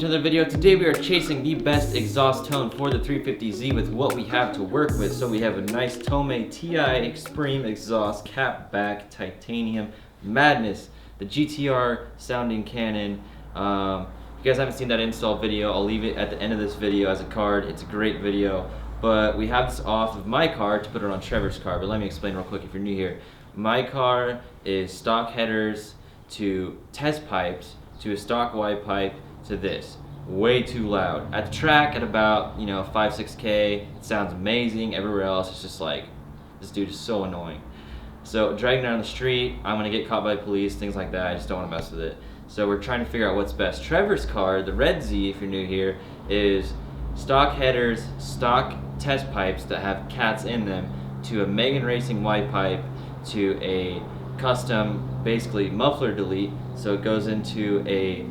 to another video. Today we are chasing the best exhaust tone for the 350Z with what we have to work with. So we have a nice Tomei TI Extreme exhaust, cap back, titanium madness, the GTR sounding cannon. If you guys haven't seen that install video, I'll leave it at the end of this video as a card. It's a great video, but we have this off of my car to put it on Trevor's car. But let me explain real quick if you're new here. My car is stock headers to test pipes to a stock Y pipe to this. Way too loud. At the track at about 5-6K, it sounds amazing. Everywhere else it's just like, this dude is so annoying. So dragging down the street, I'm gonna get caught by police, things like that. I just don't want to mess with it. So we're trying to figure out what's best. Trevor's car, the Red Z, if you're new here, is stock headers, stock test pipes that have cats in them to a Megan Racing Y pipe to a custom, basically muffler delete. So it goes into a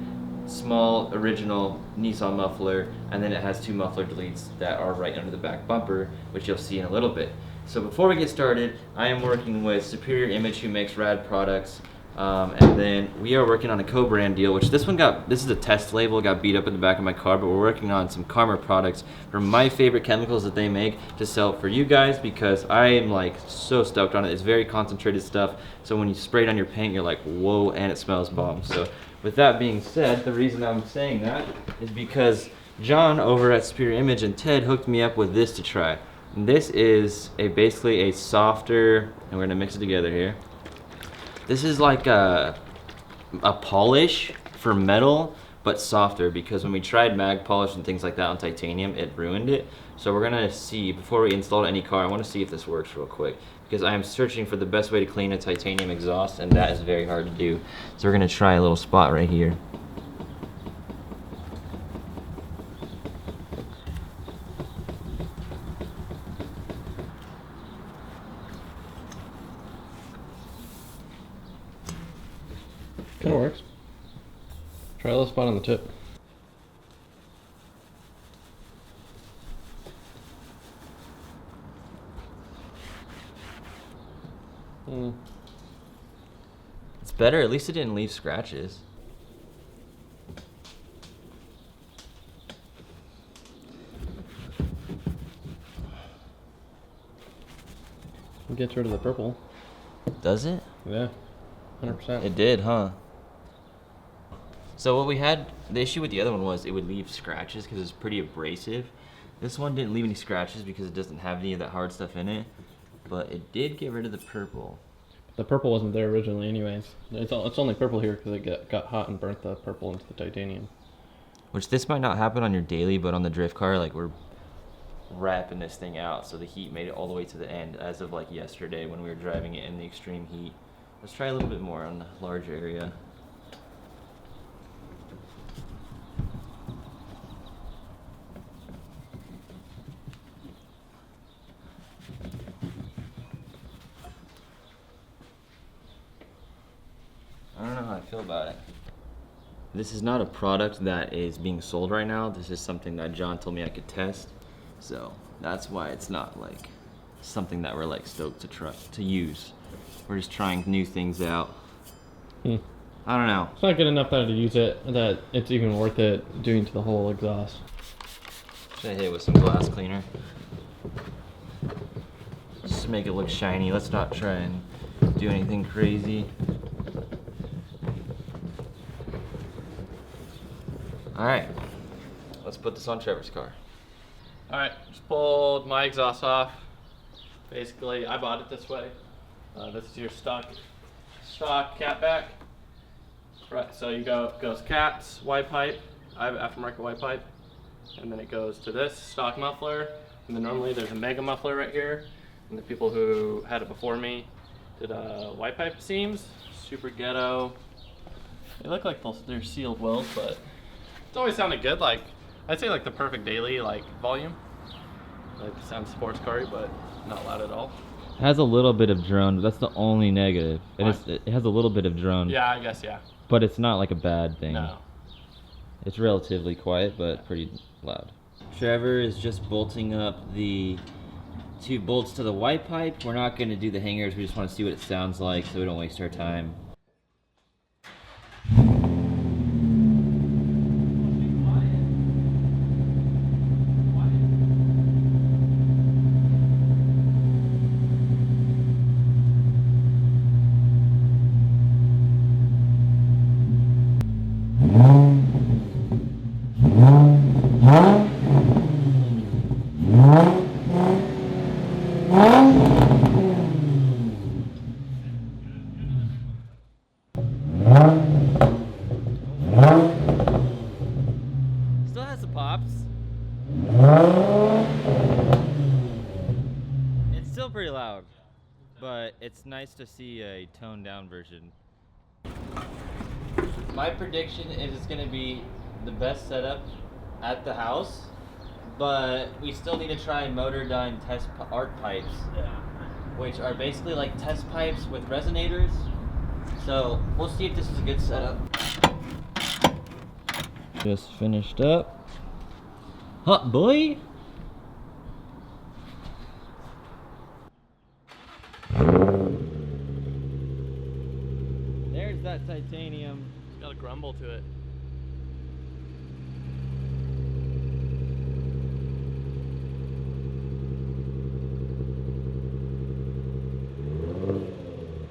small original Nissan muffler, and then it has two muffler deletes that are right under the back bumper, which you'll see in a little bit. So before we get started, I am working with Superior Image, who makes rad products, and then we are working on a co-brand deal, which this is a test label, got beat up in the back of my car, but we're working on some Karma products from my favorite chemicals that they make to sell for you guys, because I am like so stoked on it. It's very concentrated stuff, so when you spray it on your paint, you're like, whoa, and it smells bomb. So with that being said, the reason I'm saying that is because John over at Superior Image and Ted hooked me up with this to try. And this is basically a softer, and we're gonna mix it together here. This is like a polish for metal, but softer, because when we tried mag polish and things like that on titanium, it ruined it. So we're gonna see, before we install any car, I wanna see if this works real quick, because I am searching for the best way to clean a titanium exhaust, and that is very hard to do. So we're gonna try a little spot right here. Kinda works. Try a little spot on the tip. It's better, at least it didn't leave scratches. It gets rid of the purple. Does it? Yeah, 100%. It did, huh? So what we had, the issue with the other one was it would leave scratches because it's pretty abrasive. This one didn't leave any scratches because it doesn't have any of that hard stuff in it, but it did get rid of the purple. The purple wasn't there originally anyways. It's only purple here because it got hot and burnt the purple into the titanium. Which this might not happen on your daily, but on the drift car, like, we're wrapping this thing out, so the heat made it all the way to the end as of like yesterday when we were driving it in the extreme heat. Let's try a little bit more on the large area. I don't know how I feel about it. This is not a product that is being sold right now. This is something that John told me I could test. So that's why it's not like something that we're like stoked to try to use. We're just trying new things out. I don't know. It's not good enough that to use it, that it's even worth it doing to the whole exhaust. Should I hit it with some glass cleaner? Just to make it look shiny. Let's not try and do anything crazy. Alright, let's put this on Trevor's car. Alright, just pulled my exhaust off. Basically, I bought it this way. This is your stock cap back. Right, so you goes cats, Y pipe. I have aftermarket Y pipe. And then it goes to this stock muffler. And then normally there's a mega muffler right here. And the people who had it before me did Y pipe seams. Super ghetto. They look like they're sealed wells, but it's always sounded good. Like, I'd say like the perfect daily like volume. Like, it sounds sports car-y, but not loud at all. It has a little bit of drone, but that's the only negative. It has a little bit of drone. Yeah, I guess, yeah. But it's not like a bad thing. No. It's relatively quiet, but pretty loud. Trevor is just bolting up the 2 bolts to the Y pipe. We're not going to do the hangers. We just want to see what it sounds like so we don't waste our time. pops. It's still pretty loud, but it's nice to see a toned down version. My prediction is it's gonna be the best setup at the house, but we still need to try Motordyne Art Pipes, which are basically like test pipes with resonators. So we'll see if this is a good setup. Just finished up. Hot boy. There's that titanium. It's got a grumble to it.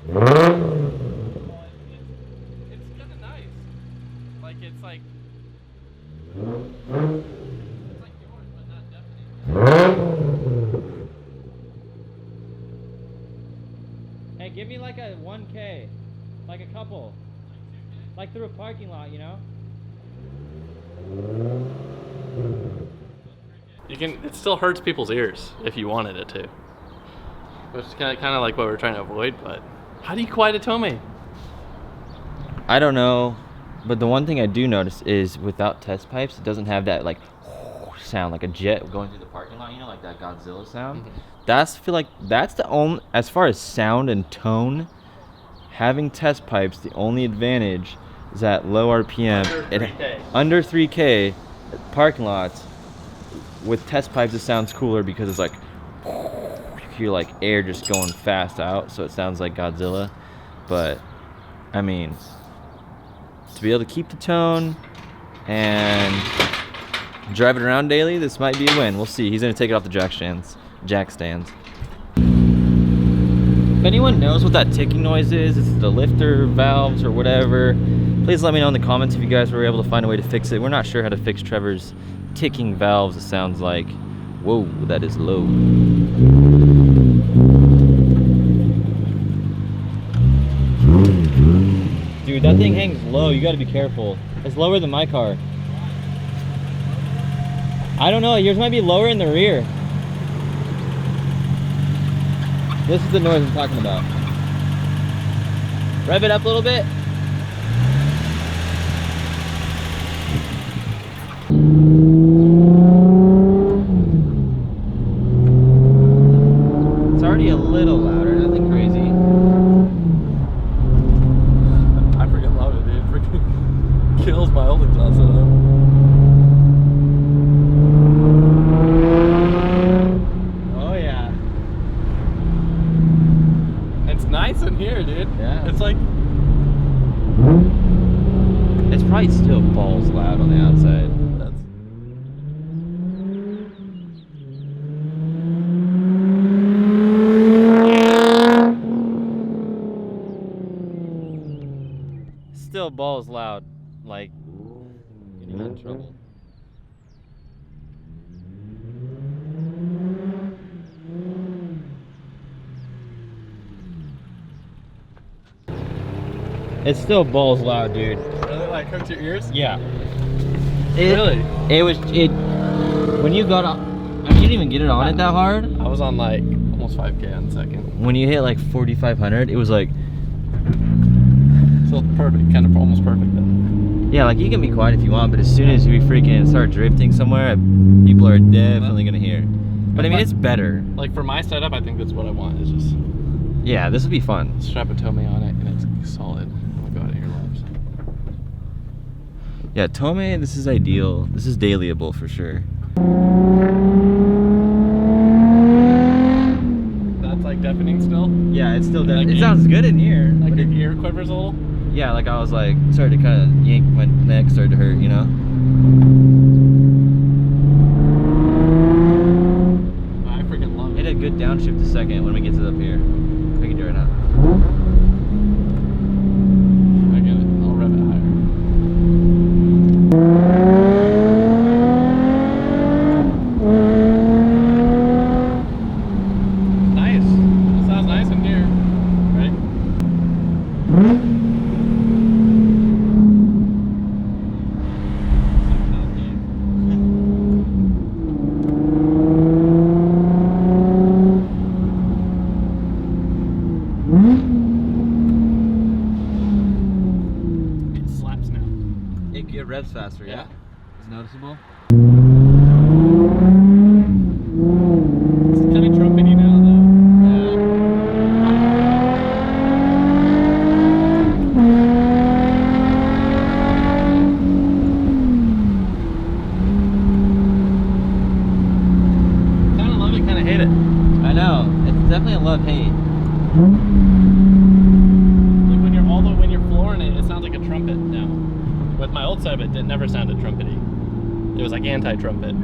It's kind of nice. Like it's like yours, but not deafening. Hey, give me like a 1K, like a couple, like through a parking lot, you know? You can. It still hurts people's ears if you wanted it to. Which is kind of like what we're trying to avoid. But how do you quiet a Tomei? I don't know, but the one thing I do notice is without test pipes, it doesn't have that like sound like a jet going through the parking lot, you know, like that Godzilla sound. I feel like that's the only, as far as sound and tone, having test pipes, the only advantage is at low RPM. Under 3K parking lots with test pipes, it sounds cooler because it's like you hear like air just going fast out, so it sounds like Godzilla. But I mean, to be able to keep the tone and drive it around daily, this might be a win. We'll see. He's gonna take it off the jack stands. If anyone knows what that ticking noise is, it's the lifter valves or whatever, please let me know in the comments if you guys were able to find a way to fix it. We're not sure how to fix Trevor's ticking valves. It sounds like, whoa, that is low. Dude, that thing hangs low. You gotta be careful. It's lower than my car. I don't know, yours might be lower in the rear. This is the noise I'm talking about. Rev it up a little bit. It's already a little louder, nothing crazy. I freaking love it, dude. It freaking kills my old exhaust setup. Nice in here, dude. Yeah. It's like, it's probably still balls loud on the outside. Still balls loud, like getting in trouble. It's still balls loud, dude. Really? Like hurts your ears? Yeah. Really? When you got on, I mean, you didn't even get it on it that hard. I was on like almost 5K on the second. When you hit like 4,500, it was like. So perfect, kind of almost perfect then. Yeah, like you can be quiet if you want, but as soon as we freaking start drifting somewhere, people are definitely gonna hear. But I mean, it's better. Like for my setup, I think that's what I want. Is just. Yeah, this would be fun. Strap a Tomei on it and it's solid. Oh my god, earlobes. Yeah, Tomei, this is ideal. This is dailyable for sure. That's like deafening still? Yeah, it's still deafening. Like It sounds good in here. Like your ear quivers a little? Yeah, like I was like, started to kind of yank, my neck started to hurt, you know? I freaking love it. Hit a good downshift a second when we get to up here. We can do it now. I get it. I'll rev it higher. Nice. It sounds nice in here. Ready? noticeable. It's kind of trumpety now, though. Kind of love it, kind of hate it. I know. It's definitely a love-hate. Like when you're flooring it, it sounds like a trumpet now. With my old setup, it never sounded trumpety. It was like anti-trumpet.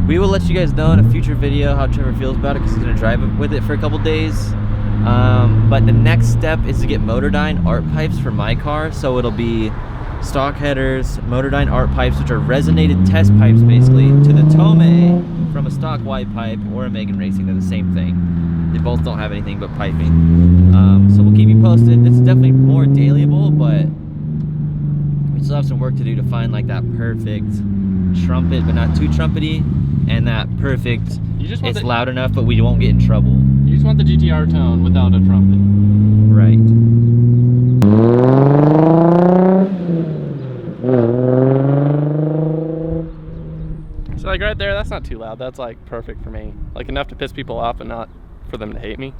We will let you guys know in a future video how Trevor feels about it because he's going to drive with it for a couple days. But the next step is to get Motordyne Art Pipes for my car. So it'll be stock headers, Motordyne Art Pipes, which are resonated test pipes basically, to the Tomei from a stock white pipe or a Megan Racing. They're the same thing. They both don't have anything but piping. So we'll keep you posted. It's definitely more dailyable, but we still have some work to do to find like that perfect trumpet, but not too trumpety, and that perfect, it's loud enough, but we won't get in trouble. You just want the GTR tone without a trumpet. Right. So like right there, that's not too loud. That's like perfect for me. Like enough to piss people off and not for them to hate me.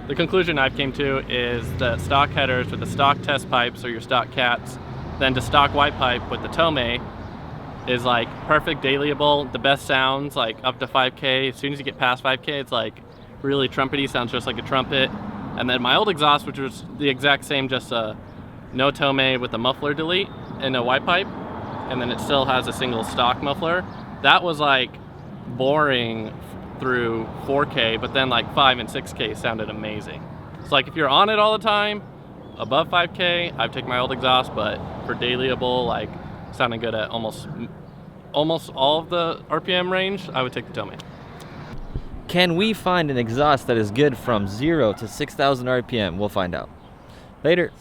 The conclusion I've came to is that stock headers with the stock test pipes or your stock cats, then to stock white pipe with the Tomei is like perfect dailyable, the best sounds like up to 5K. As soon as you get past 5K, it's like really trumpety, sounds just like a trumpet. And then my old exhaust, which was the exact same, just a no Tomei with a muffler delete and a white pipe, and then it still has a single stock muffler. That was like boring through 4K, but then like 5 and 6K sounded amazing. It's like if you're on it all the time, above 5K, I've taken my old exhaust, but for dailyable, like sounding good at almost all of the RPM range, I would take the Tomei. Can we find an exhaust that is good from 0 to 6,000 RPM? We'll find out. Later.